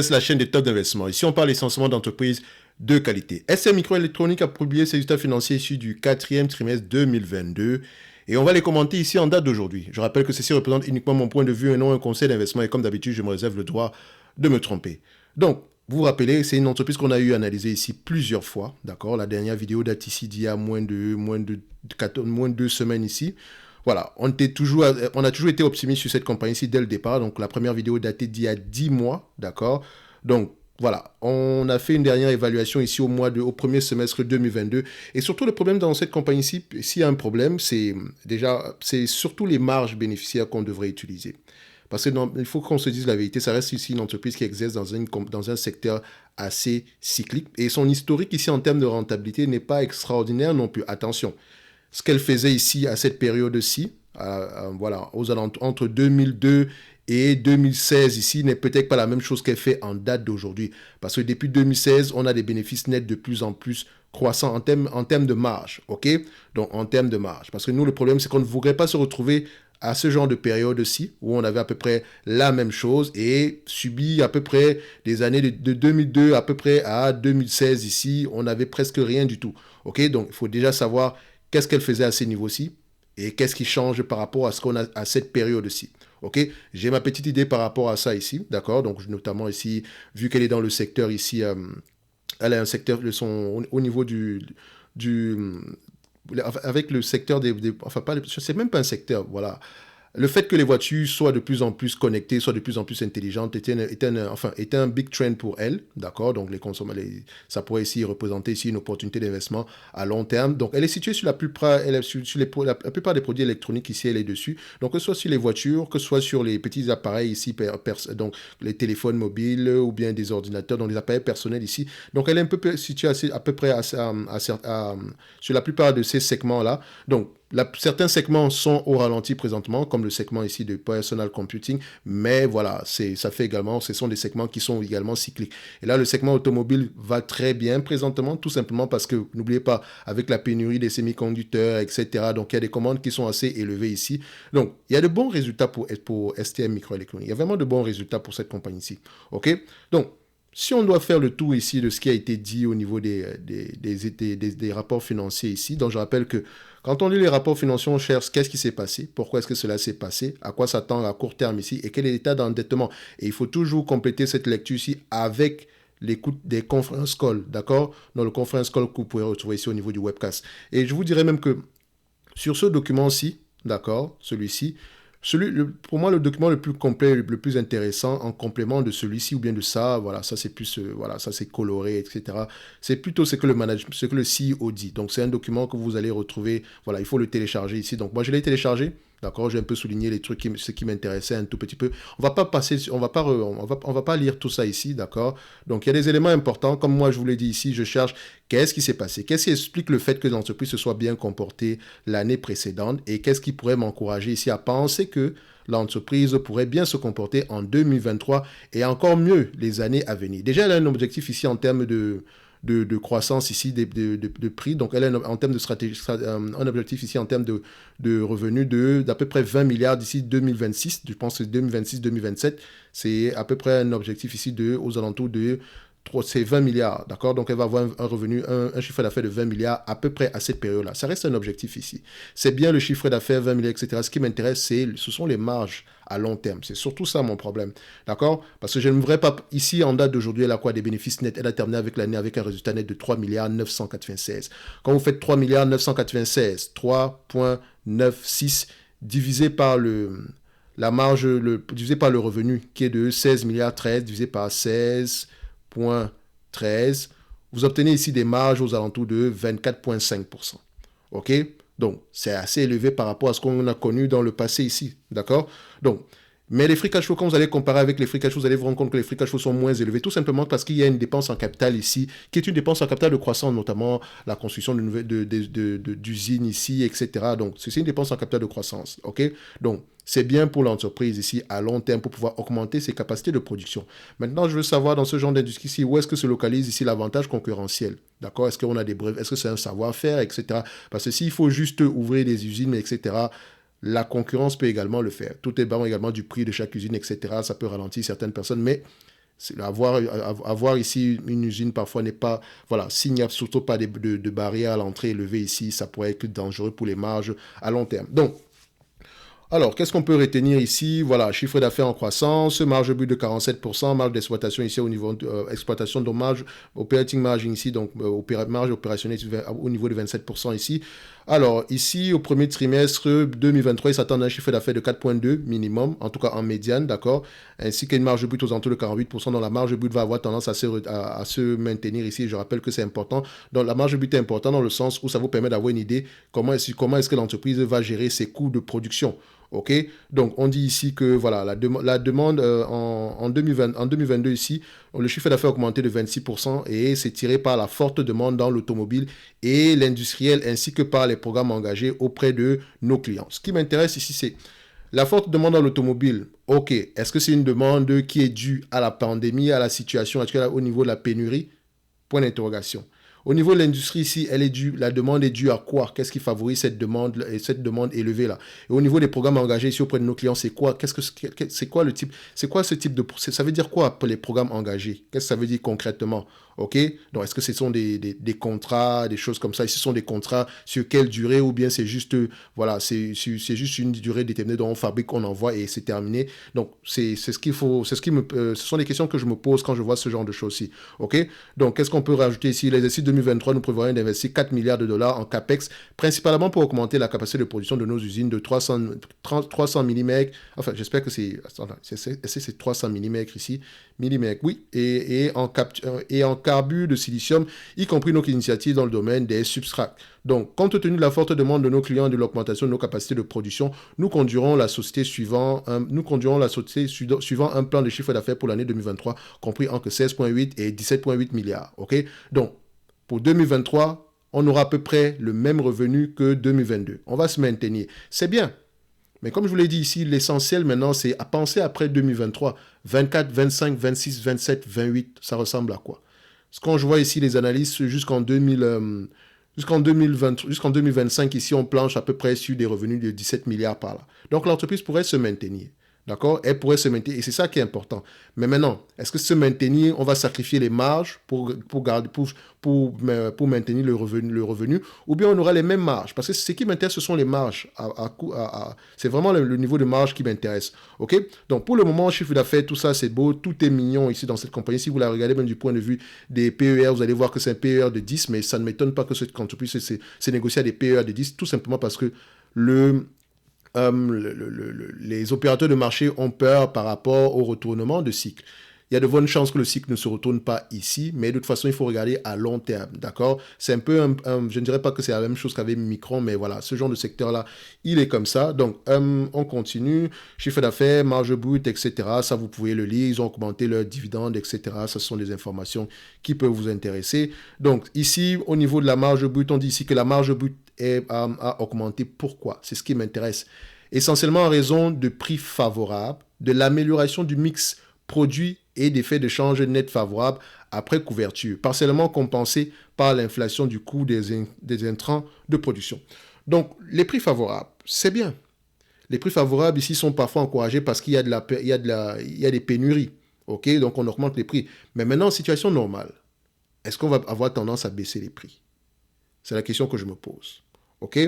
C'est la chaîne des top d'investissement. Ici, on parle essentiellement d'entreprises de qualité. SM Microélectronique a publié ses résultats financiers issus du quatrième trimestre 2022 et on va les commenter ici en date d'aujourd'hui. Je rappelle que ceci représente uniquement mon point de vue et non un conseil d'investissement et comme d'habitude, je me réserve le droit de me tromper. Donc, vous vous rappelez, c'est une entreprise qu'on a eu analysée ici plusieurs fois, d'accord? La dernière vidéo date ici d'il y a moins de 2 semaines ici. Voilà, on a toujours été optimiste sur cette compagnie-ci dès le départ. Donc, la première vidéo datait d'il y a 10 mois, d'accord? Donc, voilà, on a fait une dernière évaluation ici au premier semestre 2022. Et surtout, le problème dans cette compagnie-ci, s'il y a un problème, c'est surtout les marges bénéficiaires qu'on devrait utiliser. Parce que il faut qu'on se dise la vérité, ça reste ici une entreprise qui exerce dans un secteur assez cyclique. Et son historique ici en termes de rentabilité n'est pas extraordinaire non plus. Attention, ce qu'elle faisait ici à cette période-ci, voilà, entre 2002 et 2016 ici, n'est peut-être pas la même chose qu'elle fait en date d'aujourd'hui. Parce que depuis 2016, on a des bénéfices nets de plus en plus croissants en termes de marge, ok? Donc, en termes de marge. Parce que nous, le problème, c'est qu'on ne voudrait pas se retrouver à ce genre de période-ci, où on avait à peu près la même chose et subi à peu près des années de 2002 à peu près à 2016 ici, on n'avait presque rien du tout. Ok, donc il faut déjà savoir qu'est-ce qu'elle faisait à ces niveaux-ci et qu'est-ce qui change par rapport à ce qu'on a à cette période-ci. Ok, j'ai ma petite idée par rapport à ça ici, d'accord? Donc notamment ici, vu qu'elle est dans le secteur ici, elle a un secteur de au niveau du avec le secteur enfin pas, c'est même pas un secteur, voilà. Le fait que les voitures soient de plus en plus connectées, soient de plus en plus intelligentes, était un big trend pour elles, d'accord? Donc, ça pourrait ici représenter ici une opportunité d'investissement à long terme. Donc, elle est située sur la plupart, la plupart des produits électroniques ici, elle est dessus. Donc, que ce soit sur les voitures, que ce soit sur les petits appareils ici, donc les téléphones mobiles ou bien des ordinateurs, donc les appareils personnels ici. Donc, elle est un peu située à peu près sur la plupart de ces segments-là. Donc, certains segments sont au ralenti présentement, comme le segment ici de personal computing, mais voilà, ce sont des segments qui sont également cycliques. Et là, le segment automobile va très bien présentement, tout simplement parce que, n'oubliez pas, avec la pénurie des semi-conducteurs, etc., donc il y a des commandes qui sont assez élevées ici. Donc, il y a de bons résultats pour STM Microelectronics. Il y a vraiment de bons résultats pour cette compagnie-ci. OK? Donc, si on doit faire le tour ici de ce qui a été dit au niveau des rapports financiers ici, donc je rappelle que quand on lit les rapports financiers, on cherche qu'est-ce qui s'est passé, pourquoi est-ce que cela s'est passé, à quoi s'attend à court terme ici et quel est l'état d'endettement. Et il faut toujours compléter cette lecture ici avec l'écoute des conference calls, d'accord? Dans le conference call que vous pouvez retrouver ici au niveau du webcast. Et je vous dirais même que sur ce document-ci, d'accord, celui-ci, pour moi, le document le plus complet, le plus intéressant en complément de celui-ci ou bien de ça, voilà, ça c'est plus, voilà, ça c'est coloré, etc. C'est plutôt ce que le CEO dit. Donc c'est un document que vous allez retrouver, voilà, il faut le télécharger ici. Donc moi je l'ai téléchargé, d'accord, j'ai un peu souligné les trucs, ce qui m'intéressait un tout petit peu. On va pas passer, on va pas lire tout ça ici, d'accord. Donc il y a des éléments importants, comme moi je vous l'ai dit ici, je cherche qu'est-ce qui s'est passé, qu'est-ce qui explique le fait que l'entreprise se soit bien comportée l'année précédente et qu'est-ce qui pourrait m'encourager ici à penser que l'entreprise pourrait bien se comporter en 2023 et encore mieux les années à venir. Déjà, elle a un objectif ici en termes de croissance ici, de prix. Donc, elle a en termes de stratégie, un objectif ici en termes de revenus d'à peu près 20 milliards d'ici 2026. Je pense que 2026-2027, c'est à peu près un objectif ici aux alentours de c'est 20 milliards, d'accord? Donc, elle va avoir un revenu, un chiffre d'affaires de 20 milliards à peu près à cette période-là. Ça reste un objectif ici. C'est bien le chiffre d'affaires, 20 milliards, etc. Ce qui m'intéresse, ce sont les marges à long terme. C'est surtout ça mon problème, d'accord? Parce que je ne voudrais pas, ici, en date d'aujourd'hui, elle a quoi? Des bénéfices nets. Elle a terminé avec l'année avec un résultat net de 3 milliards 996. Quand vous faites 3 milliards 996, 3,96 divisé par la marge, divisé par le revenu, qui est de 16 milliards 13, divisé par 16,13, vous obtenez ici des marges aux alentours de 24,5%. OK? Donc, c'est assez élevé par rapport à ce qu'on a connu dans le passé ici. D'accord? Donc, mais les free cash flow, quand vous allez comparer avec les free cash flow, vous allez vous rendre compte que les free cash flow sont moins élevés, tout simplement parce qu'il y a une dépense en capital ici, qui est une dépense en capital de croissance, notamment la construction d'usines ici, etc. Donc, c'est une dépense en capital de croissance. OK? Donc, c'est bien pour l'entreprise ici à long terme pour pouvoir augmenter ses capacités de production. Maintenant, je veux savoir dans ce genre d'industrie ici, où est-ce que se localise ici l'avantage concurrentiel? D'accord? Est-ce qu'on a des brevets? Est-ce que c'est un savoir-faire, etc. Parce que s'il faut juste ouvrir des usines, etc., la concurrence peut également le faire. Tout dépend également du prix de chaque usine, etc. Ça peut ralentir certaines personnes, mais Avoir ici une usine parfois n'est pas, voilà, s'il n'y a surtout pas de barrières à l'entrée élevée ici, ça pourrait être dangereux pour les marges à long terme. Donc, alors, qu'est-ce qu'on peut retenir ici? Voilà, chiffre d'affaires en croissance, marge brute de 47%, marge d'exploitation ici au niveau exploitation, donc marge, operating margin ici, donc marge opérationnelle au niveau de 27% ici. Alors, ici, au premier trimestre 2023, il s'attend à un chiffre d'affaires de 4,2 minimum, en tout cas en médiane, d'accord, ainsi qu'une marge brute aux alentours de 48%, dont la marge brute va avoir tendance à se maintenir ici. Je rappelle que c'est important. Donc, la marge brute est importante dans le sens où ça vous permet d'avoir une idée comment est-ce que l'entreprise va gérer ses coûts de production. OK, donc on dit ici que voilà, la demande en 2022 ici, le chiffre d'affaires a augmenté de 26% et c'est tiré par la forte demande dans l'automobile et l'industriel ainsi que par les programmes engagés auprès de nos clients. Ce qui m'intéresse ici, c'est la forte demande dans l'automobile. OK, est-ce que c'est une demande qui est due à la pandémie, à la situation actuelle au niveau de la pénurie? Point d'interrogation. Au niveau de l'industrie ici, la demande est due à quoi? Qu'est-ce qui favorise cette demande élevée là? Et au niveau des programmes engagés ici auprès de nos clients, c'est quoi? C'est quoi ce type de, ça veut dire quoi pour les programmes engagés? Qu'est-ce que ça veut dire concrètement? OK? Donc, est-ce que ce sont des contrats, des choses comme ça? Ici, ce sont des contrats sur quelle durée ou bien c'est juste, voilà, c'est juste une durée déterminée dont on fabrique, on envoie et c'est terminé. Donc, c'est ce qu'il faut, ce sont des questions que je me pose quand je vois ce genre de choses-ci. OK? Donc, qu'est-ce qu'on peut rajouter ici? L'exercice 2023, nous prévoyons d'investir 4 milliards de dollars en CAPEX, principalement pour augmenter la capacité de production de nos usines de 300 mm. Enfin, j'espère que c'est 300 mm ici. Millimètres, oui. Et en carbure de silicium, y compris nos initiatives dans le domaine des substrats. Donc, compte tenu de la forte demande de nos clients et de l'augmentation de nos capacités de production, nous conduirons la société suivant un plan de chiffre d'affaires pour l'année 2023, compris entre 16,8 et 17,8 milliards. OK? Donc, pour 2023, on aura à peu près le même revenu que 2022. On va se maintenir. C'est bien. Mais comme je vous l'ai dit ici, l'essentiel maintenant, c'est à penser après 2023. 24, 25, 26, 27, 28, ça ressemble à quoi? Parce que quand je vois ici les analyses jusqu'en 2025, ici, on planche à peu près sur des revenus de 17 milliards par là. Donc, l'entreprise pourrait se maintenir. D'accord? Elle pourrait se maintenir et c'est ça qui est important. Mais maintenant, est-ce que se maintenir, on va sacrifier les marges pour maintenir le revenu ou bien on aura les mêmes marges? Parce que ce qui m'intéresse, ce sont les marges. C'est vraiment le niveau de marge qui m'intéresse. OK? Donc, pour le moment, chiffre d'affaires, tout ça, c'est beau. Tout est mignon ici dans cette compagnie. Si vous la regardez même du point de vue des PER, vous allez voir que c'est un PER de 10, mais ça ne m'étonne pas que cette entreprise c'est négocié à des PER de 10, tout simplement parce que les opérateurs de marché ont peur par rapport au retournement de cycle. Il y a de bonnes chances que le cycle ne se retourne pas ici, mais de toute façon, il faut regarder à long terme, d'accord? C'est un peu, je ne dirais pas que c'est la même chose qu'avec Micron, mais voilà, ce genre de secteur-là, il est comme ça. Donc, on continue. Chiffre d'affaires, marge brute, etc. Ça, vous pouvez le lire. Ils ont augmenté leurs dividendes, etc. Ça, ce sont des informations qui peuvent vous intéresser. Donc, ici, au niveau de la marge brute, on dit ici que la marge brute a augmenté. Pourquoi? C'est ce qui m'intéresse. Essentiellement en raison de prix favorables, de l'amélioration du mix produit et d'effets de change net favorables après couverture, partiellement compensé par l'inflation du coût des intrants de production. Donc, les prix favorables, c'est bien. Les prix favorables ici sont parfois encouragés parce qu'il y a des pénuries. OK? Donc, on augmente les prix. Mais maintenant, en situation normale, est-ce qu'on va avoir tendance à baisser les prix? C'est la question que je me pose. OK?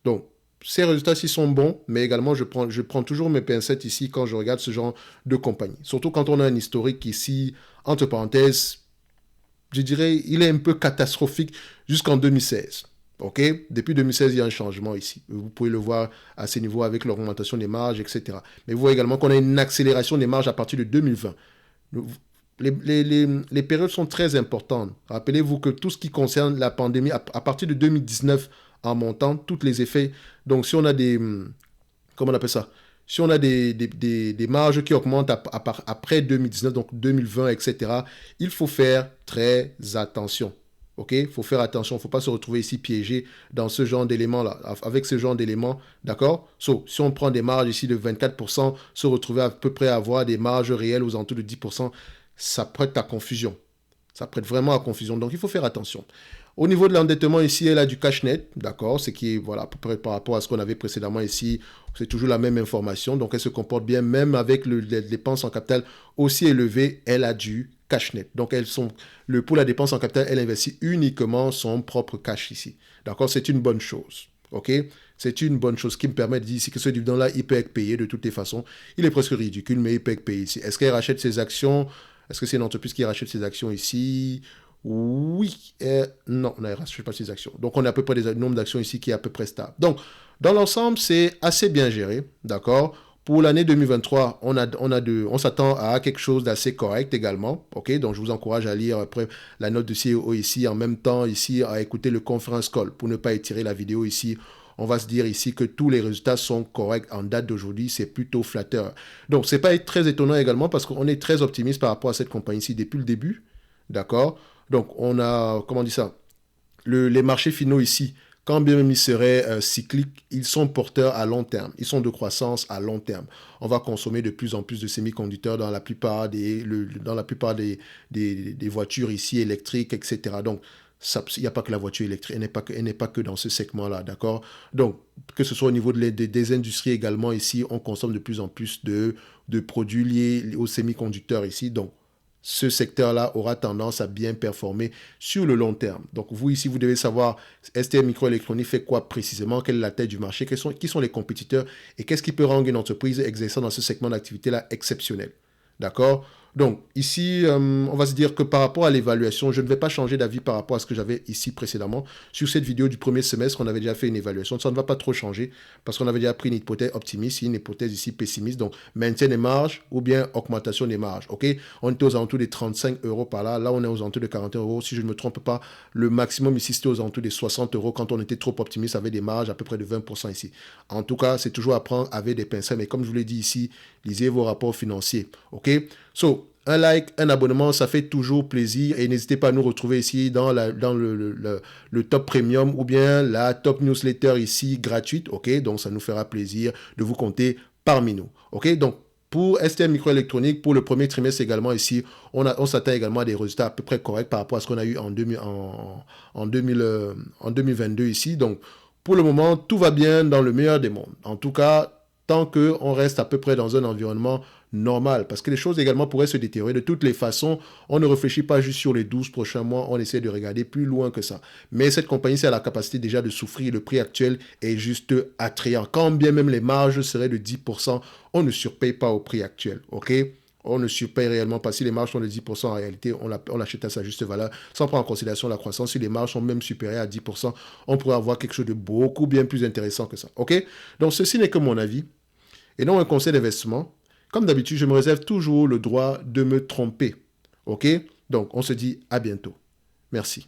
Donc, ces résultats-ci sont bons, mais également, je prends toujours mes pincettes ici quand je regarde ce genre de compagnie. Surtout quand on a un historique ici, entre parenthèses, je dirais, il est un peu catastrophique jusqu'en 2016. OK? Depuis 2016, il y a un changement ici. Vous pouvez le voir à ces niveaux avec l'augmentation des marges, etc. Mais vous voyez également qu'on a une accélération des marges à partir de 2020. Les périodes sont très importantes. Rappelez-vous que tout ce qui concerne la pandémie, à partir de 2019, en montant, tous les effets. Donc, si on a comment on appelle ça? Si on a des marges qui augmentent après 2019, donc 2020, etc., il faut faire très attention. OK? Il faut faire attention. Il ne faut pas se retrouver ici piégé dans ce genre d'éléments-là, avec ce genre d'éléments. D'accord? Si on prend des marges ici de 24%, se retrouver à peu près à avoir des marges réelles aux alentours de 10%, ça prête à confusion. Ça prête vraiment à confusion. Donc, il faut faire attention. Au niveau de l'endettement, ici, elle a du cash net, d'accord, ce qui est, voilà, à peu près par rapport à ce qu'on avait précédemment ici, c'est toujours la même information, donc elle se comporte bien, même avec les dépenses en capital aussi élevées, elle a du cash net. Donc, pour la dépense en capital, elle investit uniquement son propre cash ici, d'accord, c'est une bonne chose, ok. C'est une bonne chose qui me permet de dire ici que ce dividende-là, il peut être payé de toutes les façons. Il est presque ridicule, mais il peut être payé ici. Est-ce qu'elle rachète ses actions? Est-ce que c'est une entreprise qui rachète ses actions ici? Oui. Non, on ne rachète pas ses actions. Donc, on a à peu près des nombres d'actions ici qui est à peu près stable. Donc, dans l'ensemble, c'est assez bien géré, d'accord? Pour l'année 2023, on s'attend à quelque chose d'assez correct également. Ok, donc je vous encourage à lire après la note de CEO ici, en même temps ici à écouter le conference call pour ne pas étirer la vidéo ici. On va se dire ici que tous les résultats sont corrects en date d'aujourd'hui, c'est plutôt flatteur. Donc, c'est pas très étonnant également parce qu'on est très optimiste par rapport à cette compagnie ici depuis le début. D'accord? Donc, on a, comment on dit ça? Les marchés finaux ici, quand bien même ils seraient cycliques, ils sont porteurs à long terme. Ils sont de croissance à long terme. On va consommer de plus en plus de semi-conducteurs dans la plupart des voitures ici électriques, etc. Donc, il n'y a pas que la voiture électrique, elle n'est pas que dans ce segment-là, d'accord? Donc, que ce soit au niveau des industries également, ici, on consomme de plus en plus de produits liés aux semi-conducteurs ici. Donc, ce secteur-là aura tendance à bien performer sur le long terme. Donc, vous, ici, vous devez savoir STM Microélectronique fait quoi précisément, quelle est la taille du marché, qui sont les compétiteurs et qu'est-ce qui peut rendre une entreprise exerçant dans ce segment d'activité-là exceptionnelle. D'accord? Donc, ici, on va se dire que par rapport à l'évaluation, je ne vais pas changer d'avis par rapport à ce que j'avais ici précédemment. Sur cette vidéo du premier semestre, on avait déjà fait une évaluation. Ça ne va pas trop changer parce qu'on avait déjà pris une hypothèse optimiste et une hypothèse ici pessimiste. Donc, maintien des marges ou bien augmentation des marges. OK? On était aux alentours des 35 euros par là. Là, on est aux alentours de 40 euros. Si je ne me trompe pas, le maximum ici, c'était aux alentours des 60 euros quand on était trop optimiste avec des marges à peu près de 20% ici. En tout cas, c'est toujours à prendre avec des pincettes. Mais comme je vous l'ai dit ici, lisez vos rapports financiers. OK? So, un like, un abonnement, ça fait toujours plaisir. Et n'hésitez pas à nous retrouver ici dans le top premium ou bien la top newsletter ici gratuite. OK? Donc, ça nous fera plaisir de vous compter parmi nous. OK? Donc, pour STM Microélectronique, pour le premier trimestre également ici, on s'attend également à des résultats à peu près corrects par rapport à ce qu'on a eu en 2022 ici. Donc, pour le moment, tout va bien dans le meilleur des mondes. En tout cas, tant qu'on reste à peu près dans un environnement normal, parce que les choses également pourraient se détériorer. De toutes les façons, on ne réfléchit pas juste sur les 12 prochains mois, on essaie de regarder plus loin que ça. Mais cette compagnie, c'est a la capacité déjà de souffrir. Le prix actuel est juste attrayant. Quand bien même les marges seraient de 10%, on ne surpaye pas au prix actuel, ok? On ne surpaye réellement pas. Si les marges sont de 10%, en réalité, on l'achète à sa juste valeur, sans prendre en considération la croissance. Si les marges sont même supérieures à 10%, on pourrait avoir quelque chose de beaucoup bien plus intéressant que ça, ok? Donc, ceci n'est que mon avis et non un conseil d'investissement. Comme d'habitude, je me réserve toujours le droit de me tromper. OK? Donc, on se dit à bientôt. Merci.